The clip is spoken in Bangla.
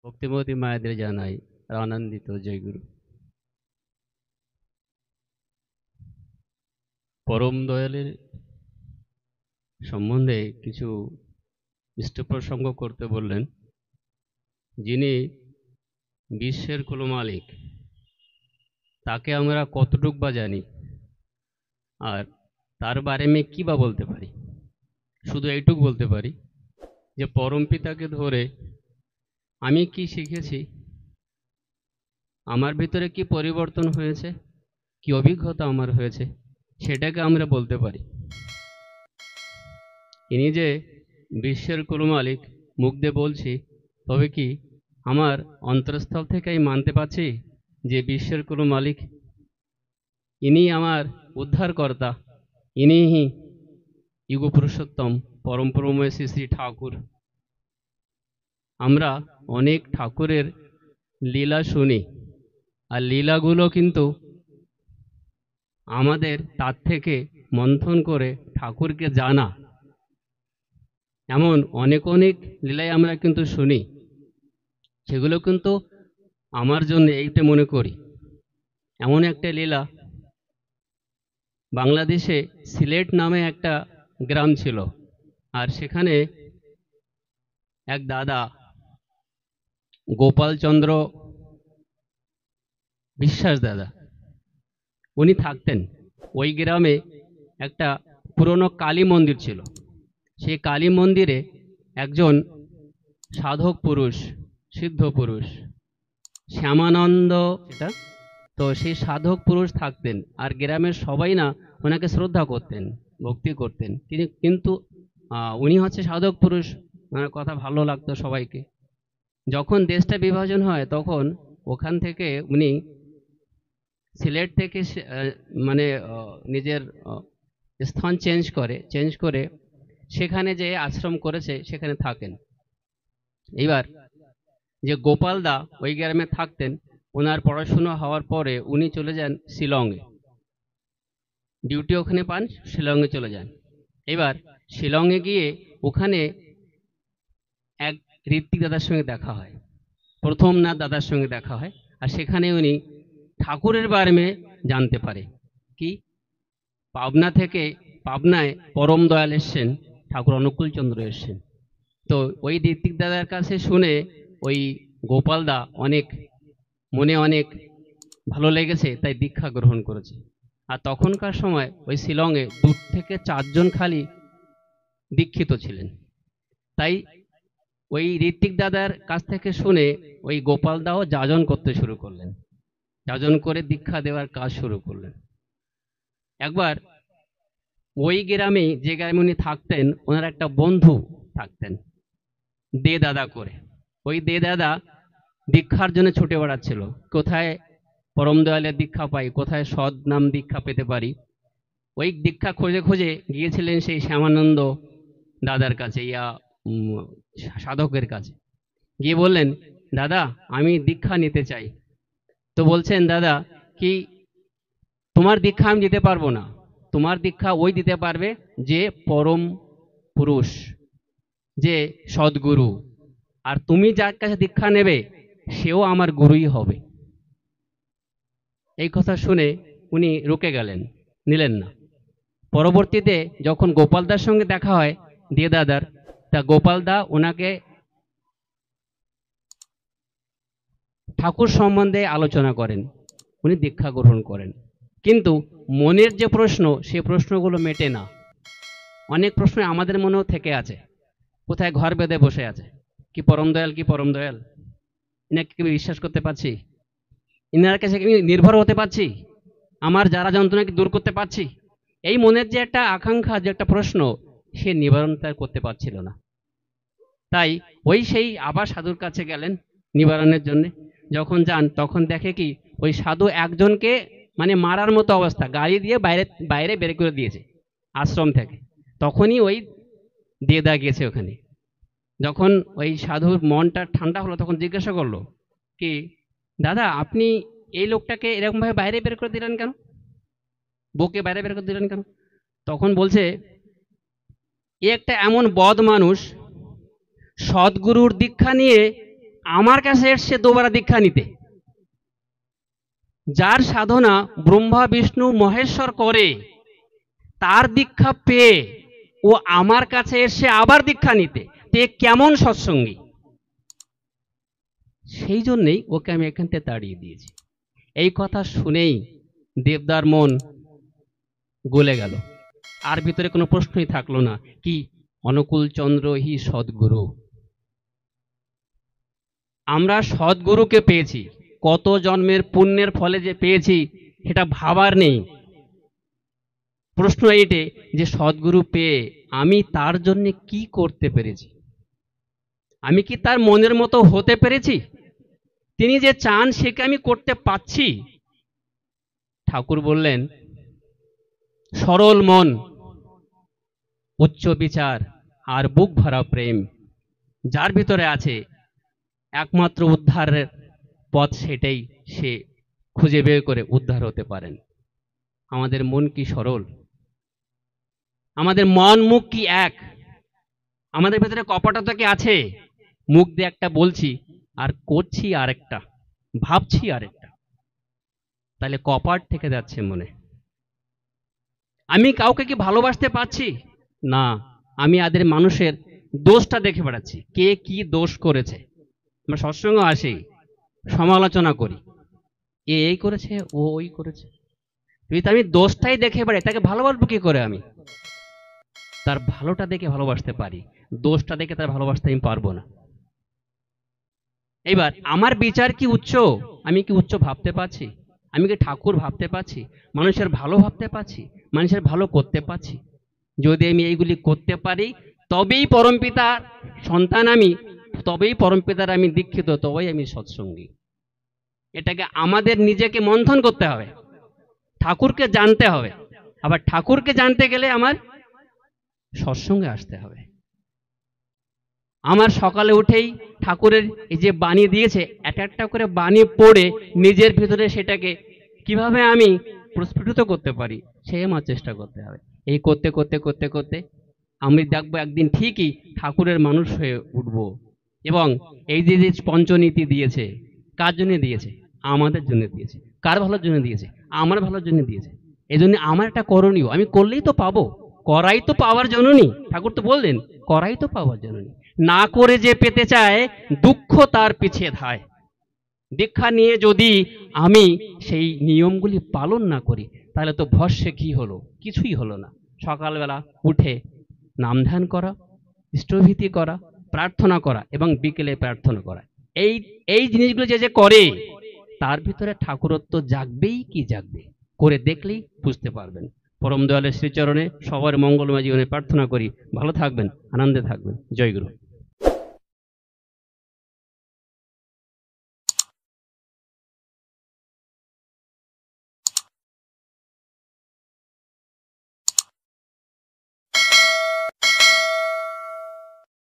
ভক্তিমতী মায়েদের জানাই আনন্দিত জয়গুরু। পরম দয়ালের সম্বন্ধে কিছু ইষ্ট প্রসঙ্গ করতে বললেন। যিনি বিশ্বের কুল মালিক, তাকে আমরা কতটুক বা জানি, আর তার বারে মে কী বা বলতে পারি? শুধু এইটুক বলতে পারি যে পরম পিতাকে ধরে আমি কি শিখেছি, আমার ভিতরে কি পরিবর্তন হয়েছে, কি অভিজ্ঞতা আমার হয়েছে, সেটাকে আমরা বলতে পারি। ইনি যে বিশ্বের কুল মালিক মুখ দিয়ে বলছি, তবে কি আমার অন্তরস্থল থেকেই মানতে পারছি যে বিশ্বের কুল মালিক ইনি আমার উদ্ধারকর্তা, ইনিই যুগ পুরুষোত্তম পরম পরমময় শ্রী শ্রী ঠাকুর। আমরা অনেক ঠাকুরের লীলা শুনি, আর লীলাগুলো কিন্তু আমাদের তার থেকে মন্থন করে ঠাকুরকে জানা, এমন অনেক অনেক লীলাই আমরা কিন্তু শুনি। সেগুলো কিন্তু আমার জন্য এইটা মনে করি, এমন একটা লীলা, বাংলাদেশে সিলেট নামে একটা গ্রাম ছিল, আর সেখানে এক দাদা গোপালচন্দ্র বিশ্বাস দাদা, উনি থাকতেন। ওই গ্রামে একটা পুরনো কালী মন্দির ছিল। সেই কালী মন্দিরে একজন সাধক পুরুষ, সিদ্ধ পুরুষ, শ্যামানন্দ এটা, তো সেই সাধক পুরুষ থাকতেন, আর গ্রামের সবাই না ওনাকে শ্রদ্ধা করতেন, ভক্তি করতেন। তিনি কিন্তু উনি হচ্ছে সাধক পুরুষ, ওনার কথা ভালো লাগতো সবাইকে। যখন দেশটা বিভাজন হয় তখন ওখান থেকে উনি সিলেট থেকে মানে নিজের স্থান চেঞ্জ করে সেখানে যে আশ্রম করেছে সেখানে থাকেন। এবার যে গোপালদা ওই গ্রামে থাকতেন, ওনার পড়াশোনা হওয়ার পরে উনি চলে যান শিলংয়ে, ডিউটি ওখানে পান, শিলংয়ে চলে যান। এবার শিলংয়ে গিয়ে ওখানে এক ঋত্বিক দাদার সঙ্গে দেখা হয়, প্রথম না দাদার সঙ্গে দেখা হয়, আর সেখানে উনি ঠাকুরের বারে জানতে পারে কি পাবনা থেকে, পাবনায় পরম দয়াল এসছেন, ঠাকুর অনুকূলচন্দ্র এসছেন। তো ওই ঋত্বিক দাদার কাছে শুনে ওই গোপালদা অনেক মনে অনেক ভালো লেগেছে, তাই দীক্ষা গ্রহণ করেছে। আর তখনকার সময় ওই শিলংয়ে 2 থেকে 4 জন খালি দীক্ষিত ছিলেন। তাই ওই ঋত্বিক দাদার কাছ থেকে শুনে ওই গোপালদাও যাজন করতে শুরু করলেন, যাজন করে দীক্ষা দেওয়ার কাজ শুরু করলেন। একবার ওই গ্রামে, যে গ্রামে উনি থাকতেন, ওনার একটা বন্ধু থাকতেন দে দাদা করে। ওই দে দাদা দীক্ষার জন্য ছুটে বেড়াচ্ছিল, কোথায় পরম দয়ালের দীক্ষা পাই, কোথায় সৎ নাম দীক্ষা পেতে পারি। ওই দীক্ষা খোঁজে খোঁজে গিয়েছিলেন সেই শ্যামানন্দ দাদার কাছে, সাধকের কাছে। গিয়ে বললেন, দাদা আমি দীক্ষা নিতে চাই। তো বলছেন, দাদা কি তোমার দীক্ষা আমি দিতে পারবো না, তোমার দীক্ষা ওই দিতে পারবে যে পরম পুরুষ, যে সদ্গুরু, আর তুমি যার কাছে দীক্ষা নেবে সেও আমার গুরুই হবে। এই কথা শুনে উনি রুকে গেলেন, নিলেন না। পরবর্তীতে যখন গোপালদার সঙ্গে দেখা হয় দিয়ে দাদার, তা গোপালদা ওনাকে ঠাকুর সম্বন্ধে আলোচনা করেন, উনি দীক্ষা গ্রহণ করেন। কিন্তু মনের যে প্রশ্ন, সে প্রশ্নগুলো মেটে না। অনেক প্রশ্ন আমাদের মনেও থেকে আছে, কোথায় ঘর বেঁধে বসে আছে, কি পরম দয়াল, কি পরম দয়াল, এনাকে কি বিশ্বাস করতে পারছি, ইনার কাছে কি নির্ভর হতে পারছি, আমার যারা যন্ত্রণা কি দূর করতে পারছি। এই মনের যে একটা আকাঙ্ক্ষা, যে একটা প্রশ্ন, সে নিবারণ তার করতে পারছিল না। তাই ওই সেই আবার সাধুর কাছে গেলেন নিবারণের জন্য। যখন যান তখন দেখে কি ওই সাধু একজনকে মানে মারার মতো অবস্থা, গাড়ি দিয়ে বাইরে বাইরে বের করে দিয়েছে আশ্রম থেকে। তখনই ওই দেদা গেছে ওখানে। যখন ওই সাধুর মনটা ঠান্ডা হলো, তখন জিজ্ঞাসা করলো, কি দাদা আপনি এই লোকটাকে এরকম ভাবে বাইরে বের করে দিলেন কেন, বউকে বাইরে বের করে দিলেন কেন? তখন বলছে, এ একটা এমন বদ মানুষ, সদ্গুরুর দীক্ষা নিয়ে আমার কাছে এসছে দুবারা দীক্ষা নিতে। যার সাধনা ব্রহ্মা বিষ্ণু মহেশ্বর করে, তার দীক্ষা পেয়ে ও আমার কাছে এসে আবার দীক্ষা নিতে, তে কেমন সৎসঙ্গী। সেই জন্যই ওকে আমি এখান থেকে তাড়িয়ে দিয়েছি। এই কথা শুনেই দেবদার মন গলে গেল, আর ভিতরে কোনো প্রশ্নই থাকলো না। কি অনুকূল চন্দ্র হি সদ্গুরু। আমরা সদ্গুরুকে পেয়েছি, কত জন্মের পুণ্যের ফলে যে পেয়েছি সেটা ভাবার নেই। প্রশ্ন এইটে যে সদ্গুরু পেয়ে আমি তার জন্য কি করতে পেরেছি, আমি কি তার মনের মতো হতে পেরেছি, তিনি যে চান সেকে আমি করতে পাচ্ছি। ঠাকুর বললেন সরল মন, উচ্চ বিচার আর বুক ভরা প্রেম যার ভিতরে আছে, একমাত্র উদ্ধারের পথ সেটাই, সে খুঁজে বের করে উদ্ধার হতে পারেন। আমাদের মন কি সরল, আমাদের মন মুখ কি এক, আমাদের ভেতরে কপটতা কি আছে? মুখ দিয়ে একটা বলছি আর করছি আরেকটা, ভাবছি আরেকটা, তাহলে কপাট থেকে যাচ্ছে মনে। আমি কাউকে কি ভালোবাসতে পারছি না, আমি আদের মানুষের দোষটা দেখে বেড়াচ্ছি, কে কি দোষ করেছে। আমরা সৎসঙ্গ আসি, সমালোচনা করি, এ এই করেছে, ও ওই করেছে। যদি আমি দোষটাই দেখে বেড়াই, তাকে ভালোবাসবো কি করে? আমি তার ভালোটা দেখে ভালোবাসতে পারি, দোষটা দেখে তার ভালোবাসতে আমি পারবো না। এবার আমার বিচার কি উচ্চ, আমি কি উচ্চ ভাবতে পারছি, আমি কি ঠাকুর ভাবতে পারছি, মানুষের ভালো ভাবতে পারছি, মানুষের ভালো করতে পারছি? যদি আমি এইগুলি করতে পারি, তবেই পরমপিতার সন্তান আমি, তবেই পরমপিতার আমি দীক্ষিত, তবেই আমি সৎসঙ্গী। এটাকে আমাদের নিজেকে মন্থন করতে হবে, ঠাকুরকে জানতে হবে। আবার ঠাকুরকে জানতে গেলে আমার সৎসঙ্গে আসতে হবে। আমার সকালে উঠেই ঠাকুরের এই যে বাণী দিয়েছে, একটা একটা করে বাণী পড়ে নিজের ভিতরে সেটাকে কিভাবে আমি প্রস্ফুটিত করতে পারি, সেই আমার চেষ্টা করতে হবে। এই করতে করতে করতে করতে আমি দেখবো একদিন ঠিকই ঠাকুরের মানুষ হয়ে উঠব। এবং এই যে যে পঞ্চনীতি দিয়েছে, কার জন্য দিয়েছে? আমাদের জন্য দিয়েছে। কার ভালোর জন্য দিয়েছে? আমার ভালোর জন্য দিয়েছে। এই জন্য আমার একটা করণীয়, আমি করলেই তো পাবো, করাই তো পাওয়ার জন্য নি। ঠাকুর তো বললেন করাই তো পাওয়ার জন্য নি। না করে যে পেতে চায়, দুঃখ তার পিছিয়ে ধায়। দীক্ষা নিয়ে যদি আমি সেই নিয়মগুলি পালন না করি, তাহলে তো ভস্যে কি হলো? কিছুই হলো না। সকালবেলা উঠে নাম ধ্যান করা, ইষ্টভীতি করা, প্রার্থনা করা এবং বিকেলে প্রার্থনা করা, এই এই জিনিসগুলো যে যে করে, তার ভিতরে ঠাকুরত্ব জাগবেই কি জাগবে, করে দেখলেই বুঝতে পারবেন। পরম দয়ালের শ্রীচরণে সবার মঙ্গলময় জীবনে প্রার্থনা করি। ভালো থাকবেন, আনন্দে থাকবেন। জয় গুরু।